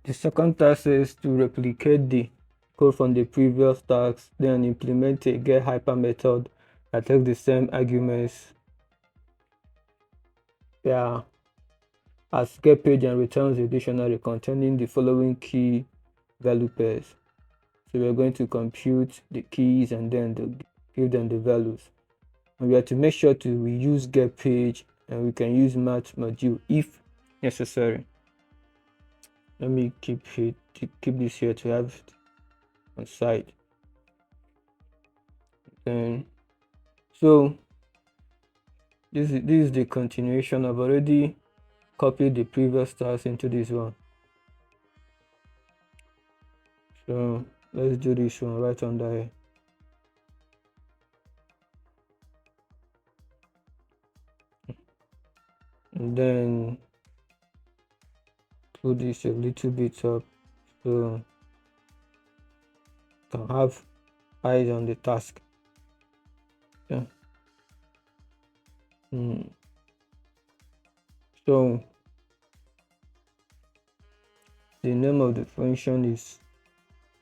The second task is to replicate the code from the previous task, then implement a get hyper method that takes the same arguments. Yeah, as get page and returns a dictionary containing the following key value pairs. So we're going to compute the keys and then give them the values. And we have to make sure to use get page, and we can use match module if necessary. Let me keep this here to have it on side. Then so this is the continuation. I've already copied the previous task into this one. So let's do this one right under here. And then put this a little bit up so can have eyes on the task. Yeah. So the name of the function is,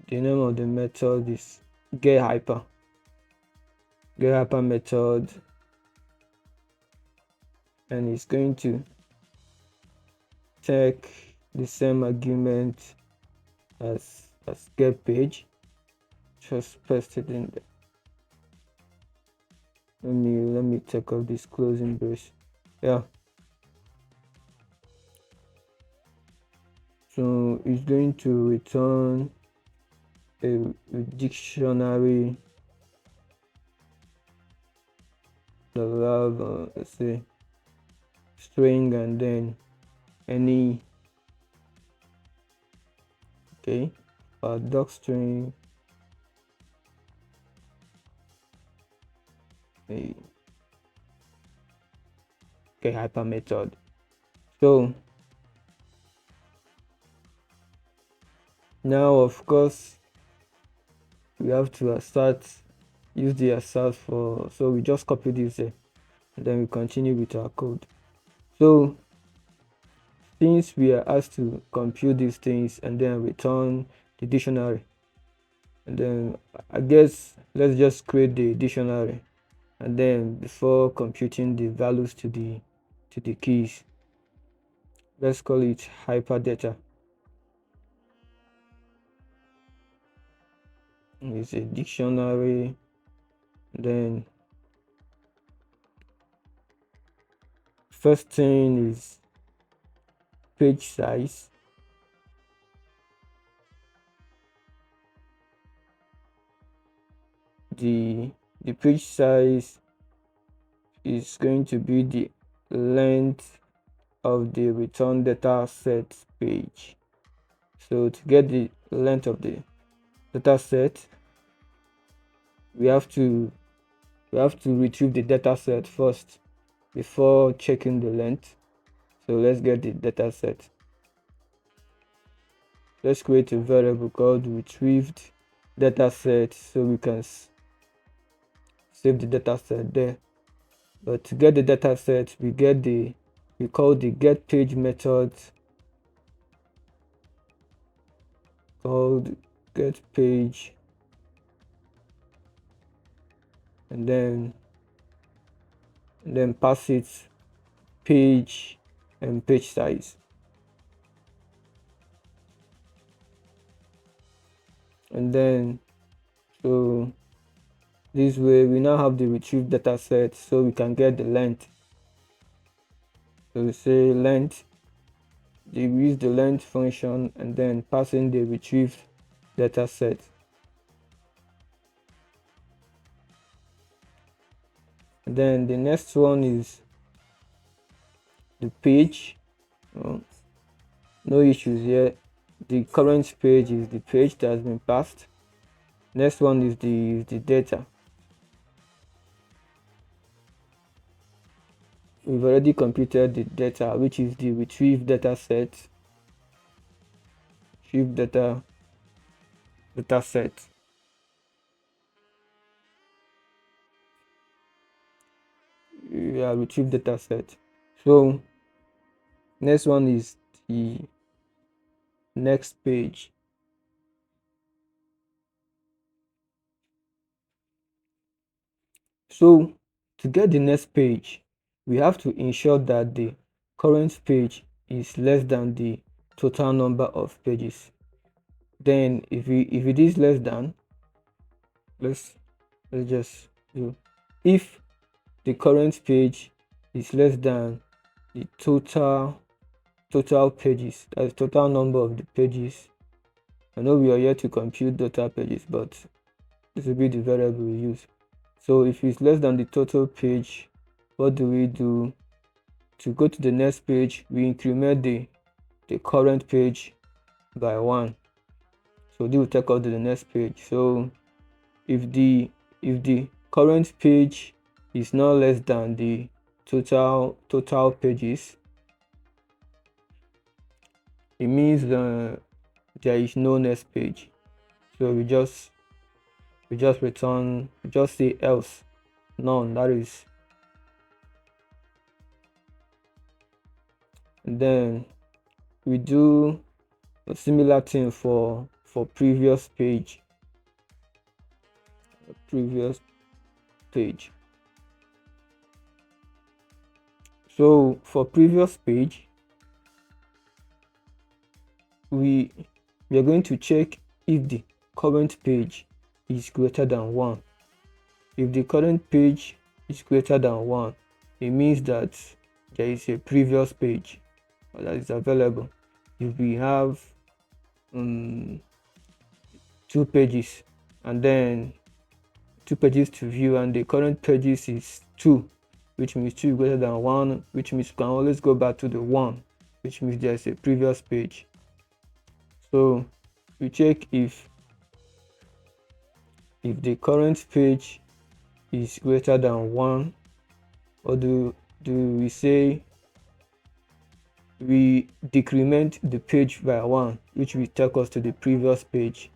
the name of the method is get hyper method, and it's going to take the same argument as get page. Just paste it in there. Let me take off this closing brace. Yeah, so it's going to return a dictionary that will have let's say string and then any doc string hyper method. So now of course we have to use the assert for, so we just copy this there and then we continue with our code. So since we are asked to compute these things and then return the dictionary, and then I guess let's just create the dictionary, and then before computing the values to the keys, let's call it hyperdata. It's a dictionary. Then first thing is page size. The page size is going to be the length of the return data set page. So to get the length of the data set, we have to retrieve the data set first before checking the length. So let's get the data set. Let's create a variable called retrieved data set so we can save the data set there. But to get the data set, we call the get page method called get page, and then pass it page and page size. And then so this way we now have the retrieved data set, so we can get the length. So we say length, we use the length function and then passing the retrieved data set. And then the next one is the page. No issues here. The current page is the page that has been passed. Next one is the data. We've already computed the data, which is the retrieved data set. Retrieved data set. Yeah, retrieved data set. So next one is the next page. So to get the next page, we have to ensure that the current page is less than the total number of pages. Then if it is less than, let's just do, if the current page is less than the total pages, that's total number of the pages. I know we are here to compute total pages, but this will be the variable we use. So if it's less than the total page, what do we do? To go to the next page, we increment the current page by 1. So this will take us to the next page. So if the current page is not less than the total pages, it means there is no next page. So we just return, we just say else, none, that is. And then we do a similar thing for previous page. So for previous page, we are going to check if the current page is greater than 1. If the current page is greater than 1, it means that there is a previous page that is available. If we have 2 pages and then 2 pages to view and the current pages is 2, which means 2 is greater than 1, which means you can always go back to the 1, which means there is a previous page. So we check if the current page is greater than 1, or do we say we decrement the page by 1, which will take us to the previous page.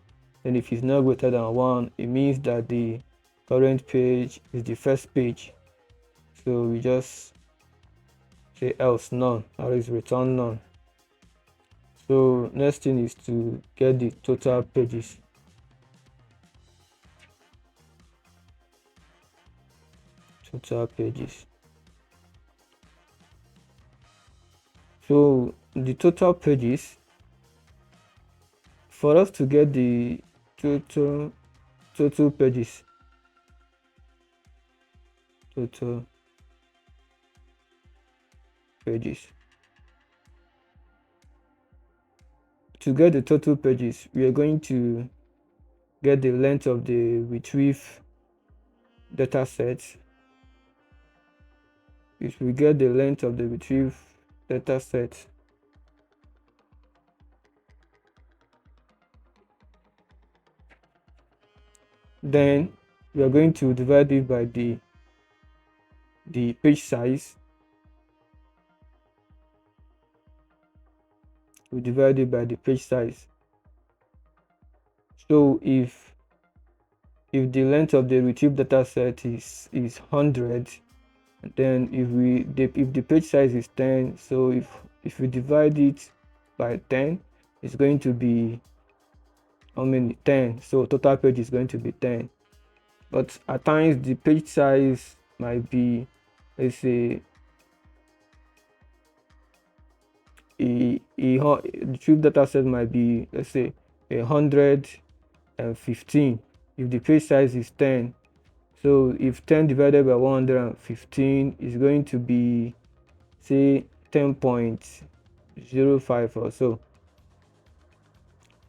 And if it's not greater than 1, it means that the current page is the first page. So we just say else, none, or is return none. So next thing is to get the total pages. So the total pages, for us to get the total pages, to get the total pages, we are going to get the length of the retrieve data set. If we get the length of the retrieve data set, then we are going to divide it by the page size. We divide it by the page size. So if the length of the retrieved data set is 100, then if the page size is 10, so if we divide it by 10, it's going to be how many? 10. So total page is going to be 10. But at times the page size might be, let's say, the retrieved data set might be, let's say, 115. If the page size is 10, so if 10 divided by 115 is going to be, say, 10.05 or so.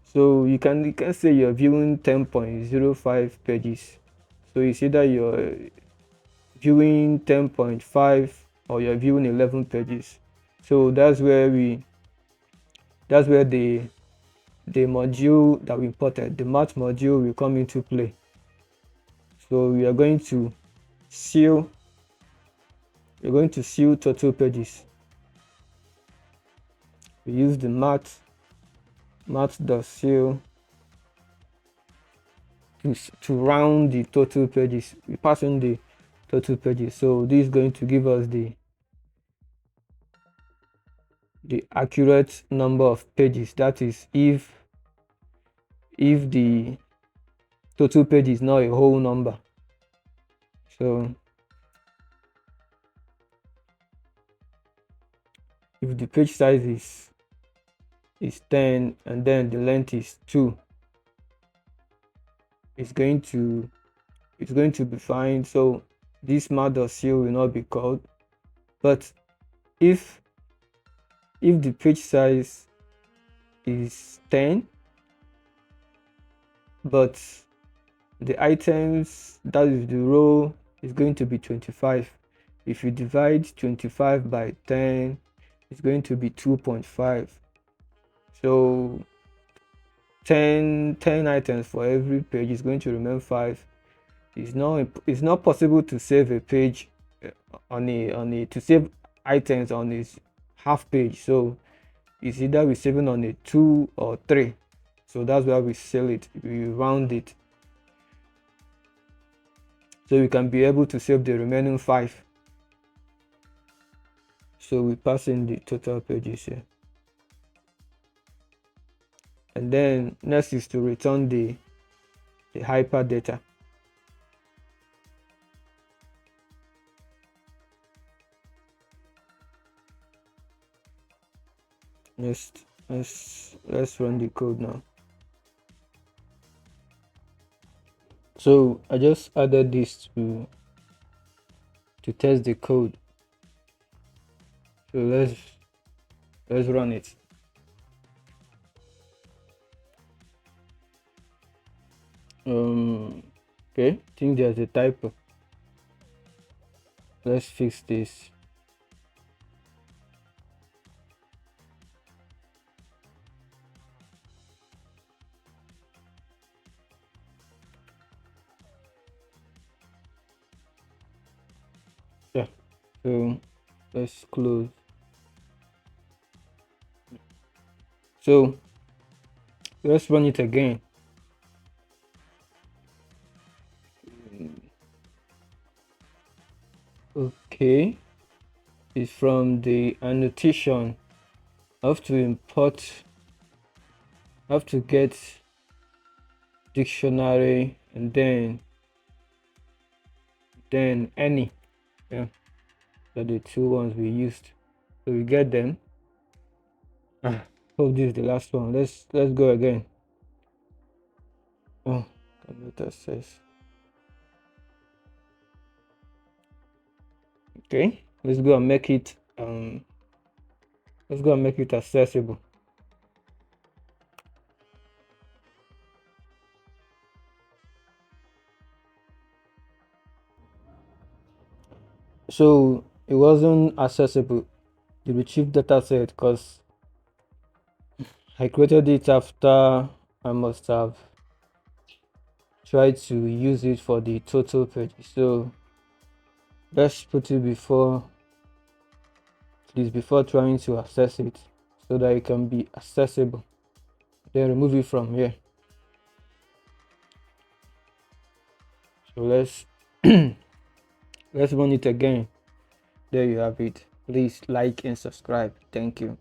So you can say you're viewing 10.05 pages. So it's either you're viewing 10.5 or you're viewing 11 pages. So that's where the module that we imported, the math module, will come into play. So we are going to seal total pages. We use the math.seal to round the total pages. We pass in the total pages. So this is going to give us the the accurate number of pages. That is, if the total page is not a whole number. So if the page size is 10 and then the length is 2, it's going to be fine. So this math.co will not be called. But if the page size is 10 but the items, that is the row, is going to be 25, if you divide 25 by 10, it's going to be 2.5. So 10 items for every page is going to remain 5. It's not possible to save a page to save items on this half page. So it's either we're saving on a 2 or 3. So that's why we sell it, we round it, so we can be able to save the remaining 5. So we pass in the total pages here, and then next is to return the hyperdata. Let's run the code now. So I just added this to test the code. So let's run it. Okay, I think there's a typo. Let's fix this. Yeah, so let's close. So let's run it again. Okay, it's from the annotation. I have to import, I have to get dictionary and then any. Yeah, so the two ones we used. So we get them. Hope this is the last one. Let's go again. Oh, cannot access. Okay, let's go and make it accessible. So it wasn't accessible, the retrieve data set, because I created it after I must have tried to use it for the total page. So let's put it before trying to access it, so that it can be accessible. Then remove it from here. So let's let's run it again. There you have it. Please like and subscribe. Thank you.